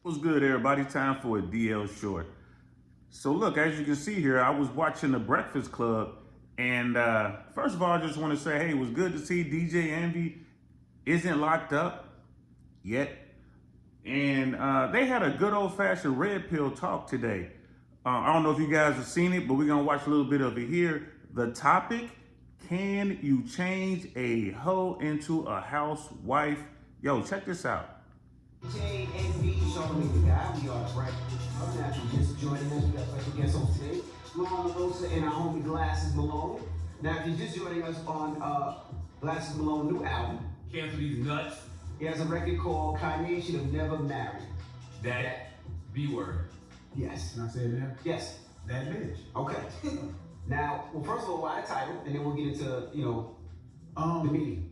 What's good, everybody? Time for a DL short. So, look, as you can see here, I was watching the Breakfast Club, and first of all, I just want to say, hey, it was good to see DJ Envy isn't locked up yet, and they had a good old fashioned red pill talk today. I don't know if you guys have seen it, but we're gonna watch a little bit of it here. The topic: Can you change a hoe into a housewife? Yo, check this out. JNB, Charlamagne the Guy. We are the Breakfast Club. Now, if you're just joining us, we got special guests on today. Lauren LaRosa and our homie Glasses Malone. Now, if you're just joining us on Glasses Malone new album, Cancel these nuts. he has a record called Kanye Should Have Never Married. That B word. Yes. Can I say it now? Yes. That bitch. Okay. Now, well, first of all, why the title, and then we'll get into, the Um, meaning.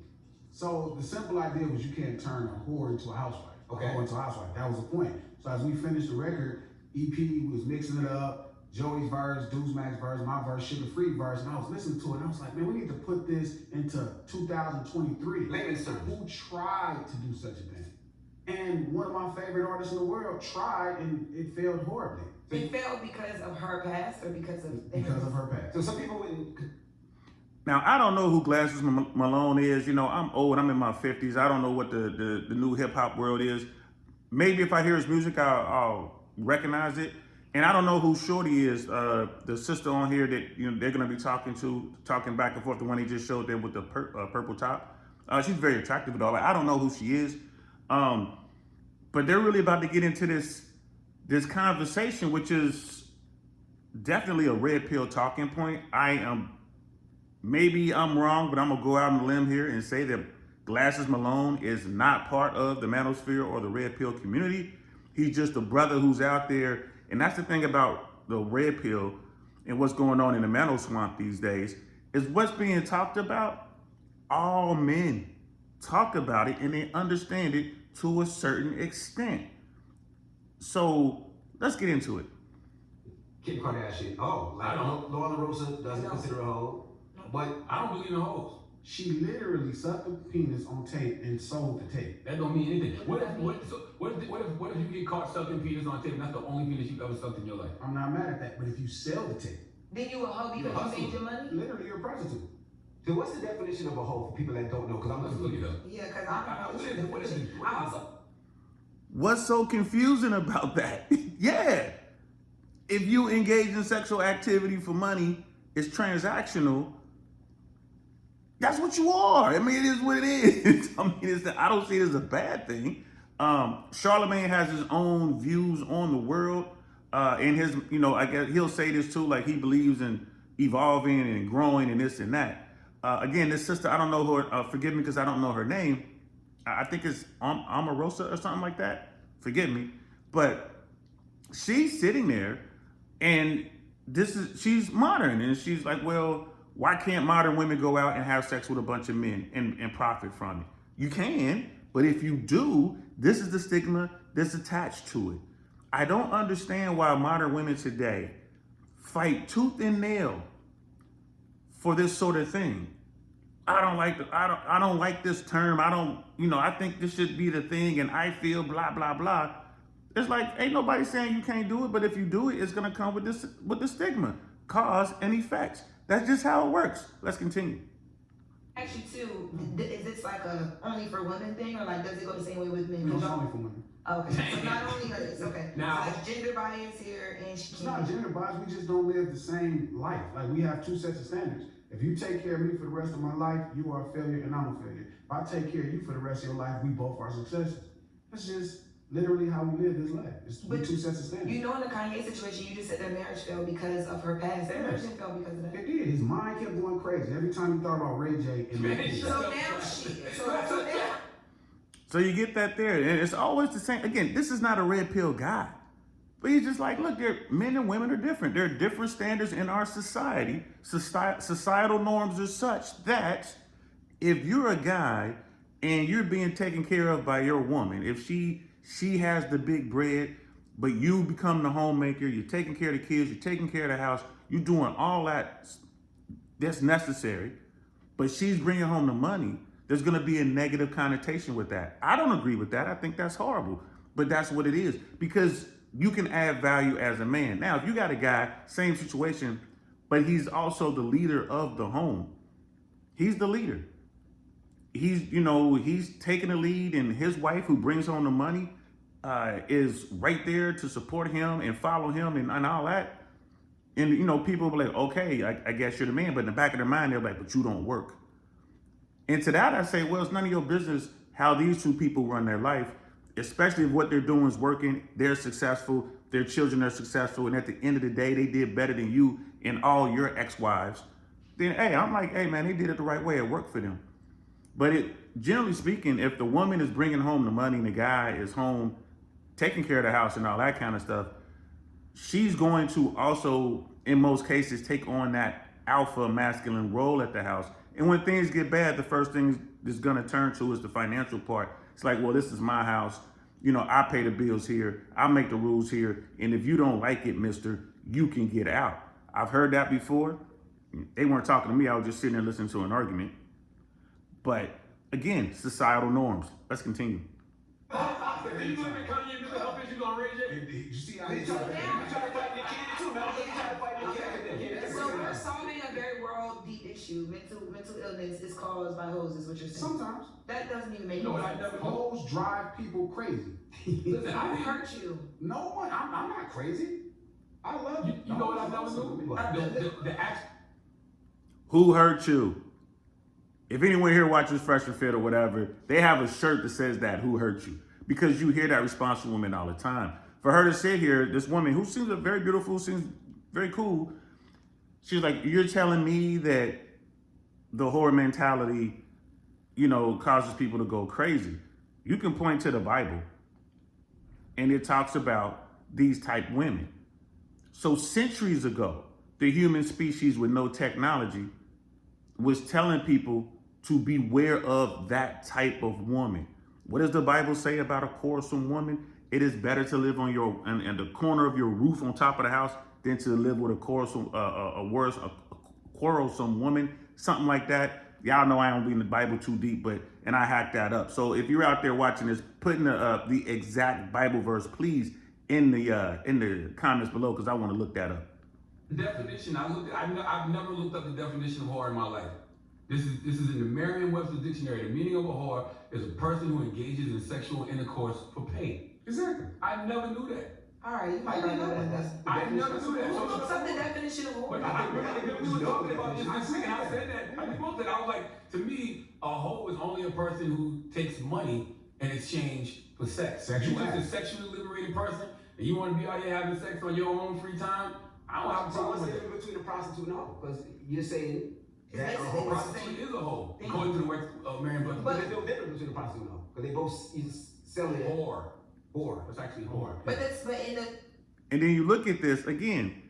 so the simple idea was you can't turn a whore into a housewife. Okay. A whore into a housewife. That was the point. So as we finished the record, EP was mixing it up. Joey's verse, Deuce Max verse, my verse, Sugar Free verse, and I was listening to it and I was like, man, we need to put this into 2023. Layman's terms. Who tried to do such a thing? And one of my favorite artists in the world tried and it failed horribly. It failed because of her past or because of Her past. So some people wouldn't. Now, I don't know who Glasses Malone is. You know, I'm old. I'm in my 50s. I don't know what the new hip hop world is. Maybe if I hear his music, I'll recognize it. And I don't know who Shorty is, the sister on here that they're going to be talking back and forth. The one he just showed there with the purple top. She's very attractive and all that. I don't know who she is. But they're really about to get into this conversation, which is definitely a red pill talking point. Maybe I'm wrong, but I'm gonna go out on a limb here and say that Glasses Malone is not part of the manosphere or the red pill community. He's just a brother who's out there, and that's the thing about the red pill and what's going on in the mano swamp these days is what's being talked about. All men talk about it and they understand it to a certain extent. So let's get into it. Kim Kardashian. Oh, like I don't- Lauren LaRosa doesn't No. consider a hoe. But I don't believe in hoes. She literally sucked the penis on tape and sold the tape. That don't mean anything. What if you get caught sucking penis on tape and that's the only penis you've ever sucked in your life? I'm not mad at that, but if you sell the tape, Then you a hoe because you made your money? literally you're a prostitute. so what's the definition of a hoe for people that don't know? Because I'm Let's not look it up. Yeah, because I don't know What is it? What is it? I also What's so confusing about that? Yeah. If you engage in sexual activity for money, it's transactional. That's what you are. I mean, it is what it is. I mean, I don't see it as a bad thing. Charlamagne has his own views on the world. And his, I guess he'll say this too, like he believes in evolving and growing and this and that. Again, this sister, I don't know her, forgive me because I don't know her name. I think it's Omarosa or something like that. Forgive me. But she's sitting there and she's modern. And she's like, well, why can't modern women go out and have sex with a bunch of men and profit from it? You can, but if you do, this is the stigma that's attached to it. I don't understand why modern women today fight tooth and nail for this sort of thing. I don't like this term. I think this should be the thing and I feel blah blah blah. It's like ain't nobody saying you can't do it, but if you do it, it's gonna come with the stigma, cause and effects. That's just how it works. Let's continue. actually too, is this like a only for women thing or like does it go the same way with men? It's only for women. Okay, so not only her, it's okay. Now- so like gender bias here and she It's not gender bias, we just don't live the same life. Like we have two sets of standards. If you take care of me for the rest of my life, you are a failure and I'm a failure. If I take care of you for the rest of your life, we both are successes. That's just literally how we live this life. It's But two sets of standards. You know, in the Kanye situation, you just said their marriage failed because of her past. Their marriage didn't fail because of that. It did. His mind kept going crazy. Every time he thought about Ray J and Man, Lil Peep. So now so now. So you get that there, and it's always the same. Again, this is not a red pill guy, but he's just like, look, men and women are different. There are different standards in our society. Societal norms are such that if you're a guy and you're being taken care of by your woman, if she has the big bread, but you become the homemaker, you're taking care of the kids, you're taking care of the house, you're doing all that's necessary, but she's bringing home the money, there's going to be a negative connotation with that. I don't agree with that. I think that's horrible. but that's what it is, because you can add value as a man. Now, if you got a guy, same situation, but he's also the leader of the home. He's the leader. He's taking the lead, and his wife, who brings home the money, is right there to support him and follow him and all that. And, people will be like, okay, I guess you're the man. But in the back of their mind, they're like, but you don't work. And to that, I say, well, it's none of your business how these two people run their life, especially if what they're doing is working, they're successful, their children are successful, and at the end of the day, they did better than you and all your ex-wives. Then, hey, I'm like, hey, man, they did it the right way. It worked for them. But generally speaking, if the woman is bringing home the money and the guy is home taking care of the house and all that kind of stuff, she's going to also, in most cases, take on that alpha masculine role at the house. And when things get bad, the first thing it's going to turn to is the financial part. It's like, well, this is my house. I pay the bills here. I make the rules here. And if you don't like it, mister, you can get out. I've heard that before. They weren't talking to me. I was just sitting there listening to an argument. But again, societal norms. Let's continue. You live in Kanye, Mr. Health issues on Ray J? You see how They he try to said fight that? your kid too, man. They try to fight your kid. So we're solving a very world deep issue. Mental illness is caused by hoes, is what you're saying. Sometimes That doesn't even make No, any I sense. never know. hoes drive people crazy. Listen, Who I hurt you? No one, I'm not crazy. I love you, you know what I never knew? The act. Who hurt you? If anyone here watches Fresh and Fit or whatever, they have a shirt that says that, who hurt you? Because you hear that response from women all the time. For her to sit here, this woman who seems very beautiful, seems very cool, she's like, you're telling me that the whore mentality, causes people to go crazy. You can point to the Bible, and it talks about these type women. So centuries ago, the human species with no technology was telling people to beware of that type of woman. What does the Bible say about a quarrelsome woman? It is better to live on in the corner of your roof on top of the house than to live with a quarrelsome woman, something like that. Y'all know I don't read the Bible too deep, and I hacked that up. So if you're out there watching this, put in the exact Bible verse, please, in the comments below, because I want to look that up. The definition, I've never looked up the definition of whore in my life. This is in the Merriam-Webster dictionary. The meaning of a whore is a person who engages in sexual intercourse for pay. Exactly. I never knew that. All right, you might I not didn't know know that. that. I never knew that. Who looks up the definition of But whore? I remember we were talking about this week, and I said that. I posted. I was like, to me, a hoe is only a person who takes money in exchange for sex. Sexual You just act. a sexually liberated person, and you want to be out here having sex on your own free time. I don't have a So problem what's the with it. difference between a prostitute and a hoe? Because you're saying It's that a basically hoe the Prostitute is a hoe, Thank according to the Merriam-Webster. But there's no difference between a prostitute and a hoe. Because they both selling it. Whore. Whore. It's actually whore. But in the And then you look at this again,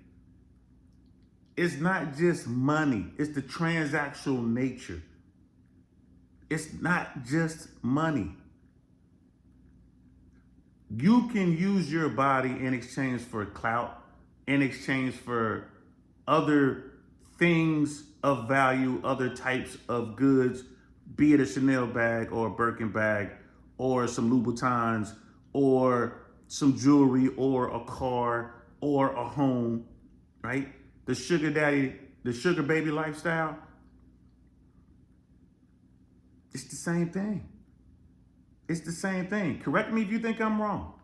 it's not just money, it's the transactional nature. It's not just money. You can use your body in exchange for clout, in exchange for other things of value, other types of goods, be it a Chanel bag or a Birkin bag or some Louboutins or some jewelry or a car or a home, right? The sugar daddy, the sugar baby lifestyle, it's the same thing. It's the same thing. Correct me if you think I'm wrong.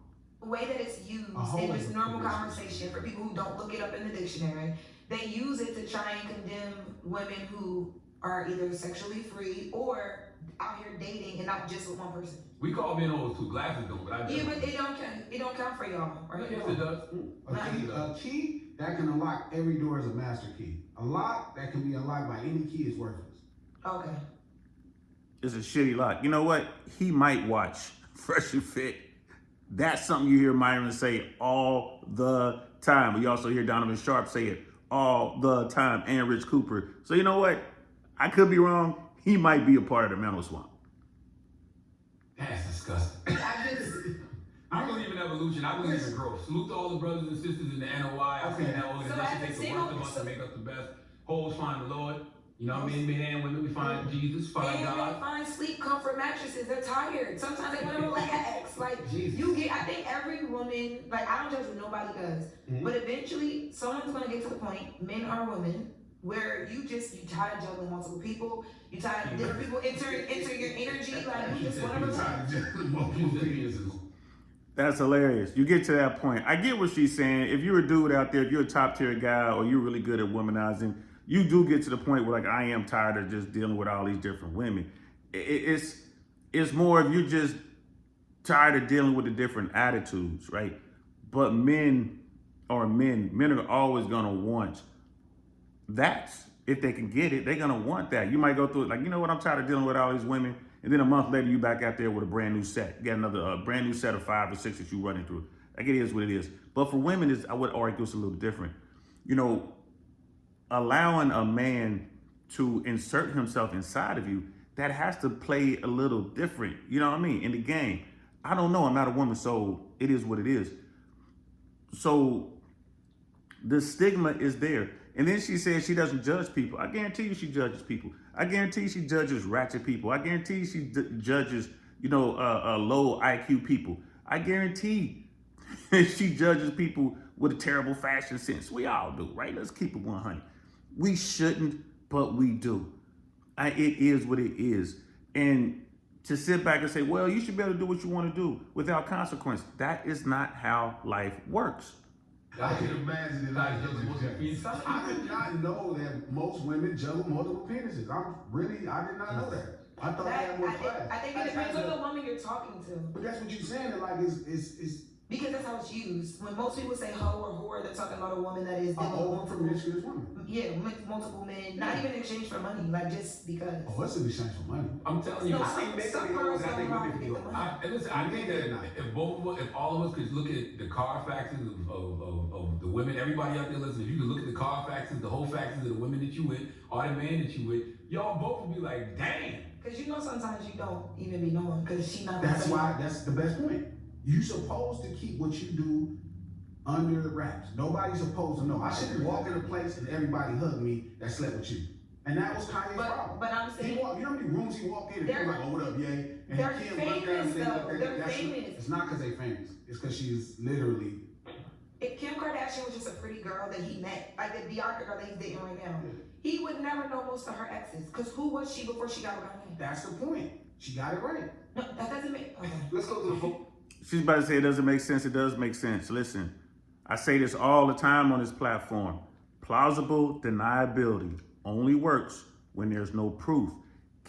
the way that it's used A whole in this normal business. conversation, for people who don't look it up in the dictionary, they use it to try and condemn women who are either sexually free or out here dating and not just with one person. We call men hoes too. Glasses don't, but I do. Yeah, but it don't count. It don't count for y'all, right? Yes, it does. A key that can unlock every door is a master key. A lock that can be unlocked by any key is worthless. Okay. It's a shitty lock. You know what? He might watch Fresh and Fit. That's something you hear Myron say all the time. But you also hear Donovan Sharp say it all the time, and Rich Cooper. So you know what? I could be wrong. He might be a part of the mental swamp. That's disgusting. I believe in evolution. I believe in growth. Salute to all the brothers and sisters in the NOI. I Okay. think that organization So takes the as a worst of single- us to make us the best. Hoes find the Lord. You know what I mean? Men and women, we find Jesus, find And they God. find sleep comfort mattresses. They're tired. Sometimes they want to relax. Like Jesus. I think every woman, like I don't judge what nobody does, but eventually someone's gonna get to the point, men or women, where you tired of juggling multiple people. You tired of different people enter your energy. Like you just want to relax. That's hilarious. You get to that point. I get what she's saying. If you're a dude out there, if you're a top tier guy or you're really good at womanizing, you do get to the point where like, I am tired of just dealing with all these different women. It's more if you're just tired of dealing with the different attitudes, right? But men are always gonna want that. If they can get it, they're gonna want that. You might go through it like, you know what, I'm tired of dealing with all these women. And then a month later, you back out there with a brand new set. You got another brand new set of 5 or 6 that you running through. Like it is what it is. But for women, I would argue it's a little different. You know, allowing a man to insert himself inside of you, that has to play a little different. You know what I mean? In the game. I don't know. I'm not a woman, so it is what it is. So the stigma is there. And then she says she doesn't judge people. I guarantee you she judges people. I guarantee she judges ratchet people. I guarantee she judges, low IQ people. I guarantee she judges people with a terrible fashion sense. We all do, right? Let's keep it 100. We shouldn't, but we do. It is what it is. And to sit back and say, well, you should be able to do what you want to do without consequence. That is not how life works. I can imagine it. I did not know that most women juggle multiple penises. I did not know that. I thought they had more class. I think it depends on the woman you're talking to. But that's what you're saying. That like is Because that's how it's used. When most people say hoe or whore, they're talking about a woman that is a dealing with whole multiple, promiscuous woman. multiple men, not even in exchange for money, like just because. Oh, that's in exchange for money. I'm telling you, No, I think men some can be girls hoes, I think don't women want can to be get the hoes. money. listen, I think that if all of us could look at the Carfaxes of the women, everybody out there listening, if you could look at the Carfaxes, the whole faxes of the women that you with, or the man that you with, y'all both would be like, damn. Because sometimes you don't even be knowing because she not. That's why. That's the best point. You supposed to keep what you do under the wraps. Nobody's supposed to know. I shouldn't walk in a place and everybody hug me that slept with you. And that was Kanye's problem. But I'm saying, You know how many rooms he walked in and people like, oh, what up, yay? And they're Kim looked at him famous, and they looked though. at They're him. That's famous. It's not because they famous. It's because she's literally. if Kim Kardashian was just a pretty girl that he met, like the Bianca girl that he's dating right now, he would never know most of her exes. Because who was she before she got with Kanye? That's the point. She got it right. No, that doesn't make. Okay. Let's go to the phone. She's about to say it doesn't make sense. It does make sense. Listen, I say this all the time on this platform. Plausible deniability only works when there's no proof.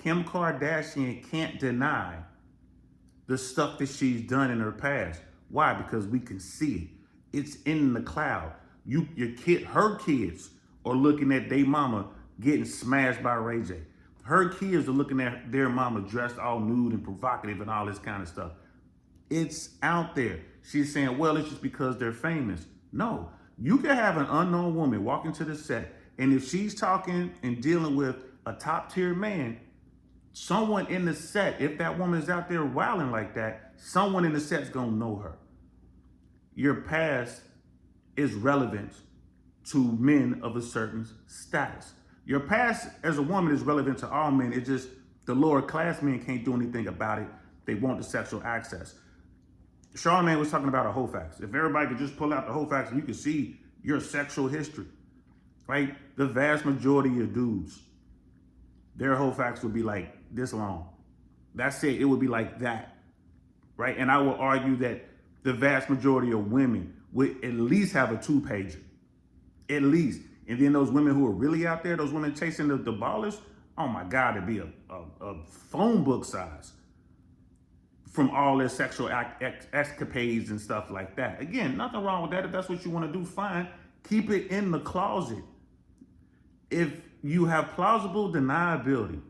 Kim Kardashian can't deny the stuff that she's done in her past. Why? Because we can see it. It's in the cloud. Her kids are looking at their mama getting smashed by Ray J. Her kids are looking at their mama dressed all nude and provocative and all this kind of stuff. It's out there. She's saying, well, it's just because they're famous. No, you can have an unknown woman walk into the set, and if she's talking and dealing with a top tier man, someone in the set, if that woman is out there wilding like that, someone in the set's gonna know her. Your past is relevant to men of a certain status. Your past as a woman is relevant to all men. It's just the lower class men can't do anything about it. They want the sexual access. Charlamagne was talking about a whole facts. If everybody could just pull out the whole facts and you could see your sexual history, right? The vast majority of dudes, their whole facts would be like this long. That's it. It would be like that, right? And I will argue that the vast majority of women would at least have a 2-pager, at least. And then those women who are really out there, those women chasing the ballers, oh my God, it'd be a phone book size from all their sexual escapades and stuff like that. Again, nothing wrong with that. If that's what you want to do, fine. Keep it in the closet. If you have plausible deniability,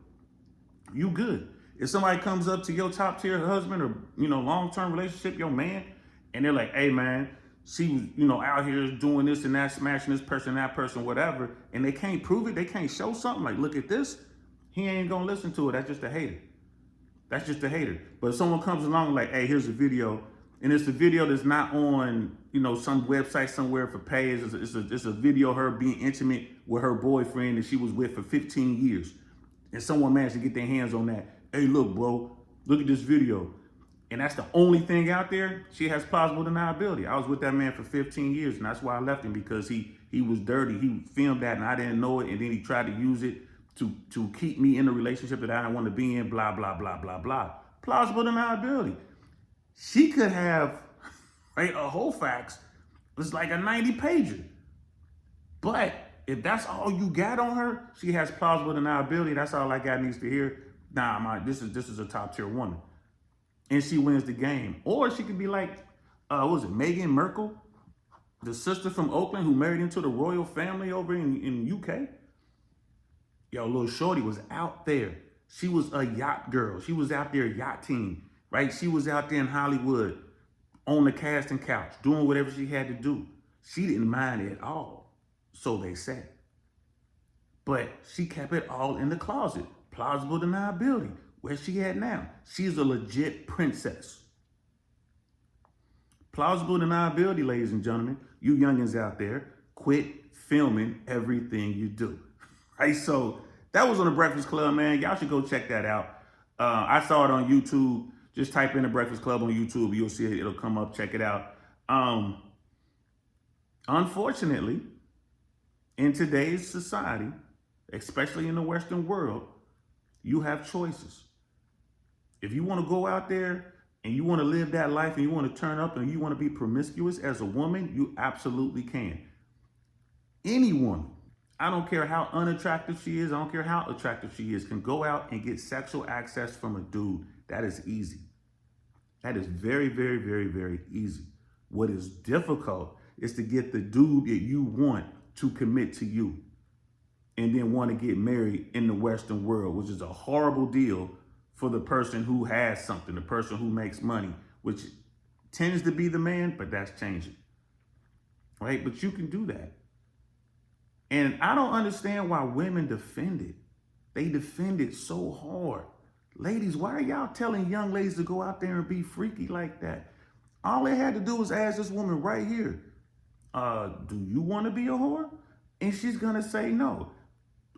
you good. If somebody comes up to your top tier husband or, long-term relationship, your man, and they're like, hey man, she was, out here doing this and that, smashing this person, that person, whatever, and they can't prove it, they can't show something, like, look at this, he ain't gonna listen to it. That's just a hater. That's just a hater. But if someone comes along like, hey, here's a video And it's a video that's not on, some website somewhere for pay. It's a video of her being intimate with her boyfriend that she was with for 15 years. And someone managed to get their hands on that. Hey, look, bro, look at this video. And that's the only thing out there. She has plausible deniability. I was with that man for 15 years, and that's why I left him, because he was dirty. He filmed that, and I didn't know it, and then he tried to use it to keep me in a relationship that I didn't want to be in, blah, blah, blah, blah, blah. Plausible deniability. She could have a whole facts. It's like a 90-pager. But if that's all you got on her, she has plausible deniability. That's all that guy needs to hear. Nah, this is a top tier woman. And she wins the game. Or she could be like, what was it, Meghan Markle? The sister from Oakland who married into the royal family over in UK. Yo, little shorty was out there. She was a yacht girl. She was out there yachting, right? She was out there in Hollywood on the casting couch, doing whatever she had to do. She didn't mind it at all, so they said. But she kept it all in the closet. Plausible deniability. Where's she at now? She's a legit princess. Plausible deniability, ladies and gentlemen. You youngins out there, quit filming everything you do. Right? So that was on the Breakfast Club, man. Y'all should go check that out. I saw it on YouTube. Just type in the Breakfast Club on YouTube. You'll see it. It'll come up. Check it out. Unfortunately, in today's society, especially in the Western world, you have choices. If you want to go out there and you want to live that life and you want to turn up and you want to be promiscuous as a woman, you absolutely can. Any woman, I don't care how unattractive she is, I don't care how attractive she is, can go out and get sexual access from a dude. That is easy. That is very, very, very, very easy. What is difficult is to get the dude that you want to commit to you and then want to get married in the Western world, which is a horrible deal for the person who has something, the person who makes money, which tends to be the man, but that's changing, right? But you can do that. And I don't understand why women defend it. They defend it so hard. Ladies, why are y'all telling young ladies to go out there and be freaky like that? All they had to do was ask this woman right here, do you want to be a whore? And she's going to say no.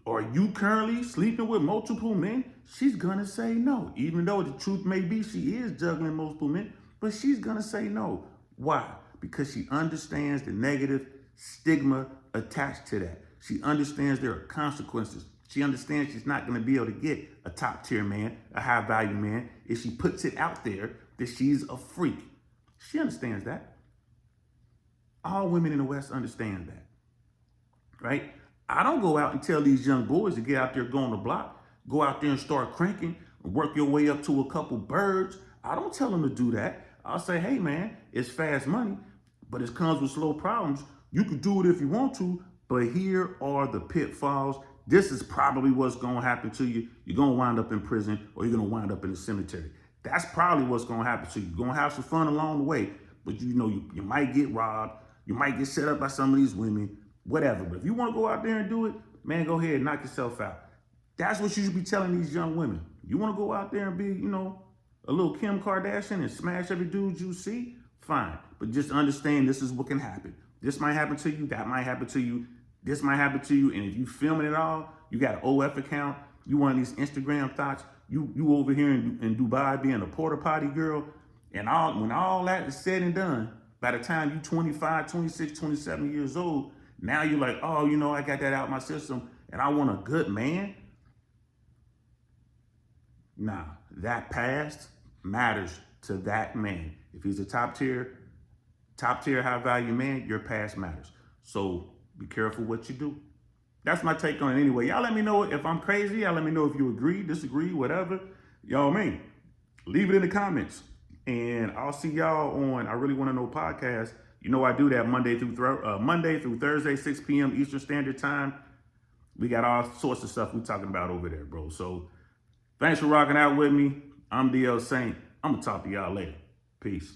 Are you currently sleeping with multiple men? She's going to say no. Even though the truth may be she is juggling multiple men, but she's going to say no. Why? Because she understands the negative stigma attached to that. She understands there are consequences. She understands she's not going to be able to get a top tier man, a high value man, if she puts it out there that she's a freak. She understands that. All women in the West understand that, right? I don't go out and tell these young boys to get out there, go on the block, go out there and start cranking, and work your way up to a couple birds. I don't tell them to do that. I'll say, hey man, it's fast money, but it comes with slow problems. You could do it if you want to, but here are the pitfalls. This is probably what's going to happen to you. You're going to wind up in prison or you're going to wind up in the cemetery. That's probably what's going to happen to you. You're going to have some fun along the way, but you might get robbed. You might get set up by some of these women, whatever. But if you want to go out there and do it, man, go ahead and knock yourself out. That's what you should be telling these young women. You want to go out there and be, a little Kim Kardashian and smash every dude you see? Fine. But just understand this is what can happen. This might happen to you. That might happen to you. This might happen to you. And if you filming it all, you got an OF account, you one of these Instagram thoughts, you over here in Dubai being a porta potty girl, and when all that is said and done, by the time you 25, 26, 27 years old, now you're like, oh, I got that out my system and I want a good man. Nah, that past matters to that man. If he's a top tier high value man, your past matters. So be careful what you do. That's my take on it anyway. Y'all let me know if I'm crazy. Y'all let me know if you agree, disagree, whatever. Y'all mean. Leave it in the comments. And I'll see y'all on I Really Want to Know podcast. I do that Monday through Thursday, 6 p.m. Eastern Standard Time. We got all sorts of stuff we talking about over there, bro. So thanks for rocking out with me. I'm DL Saint. I'm going to talk to y'all later. Peace.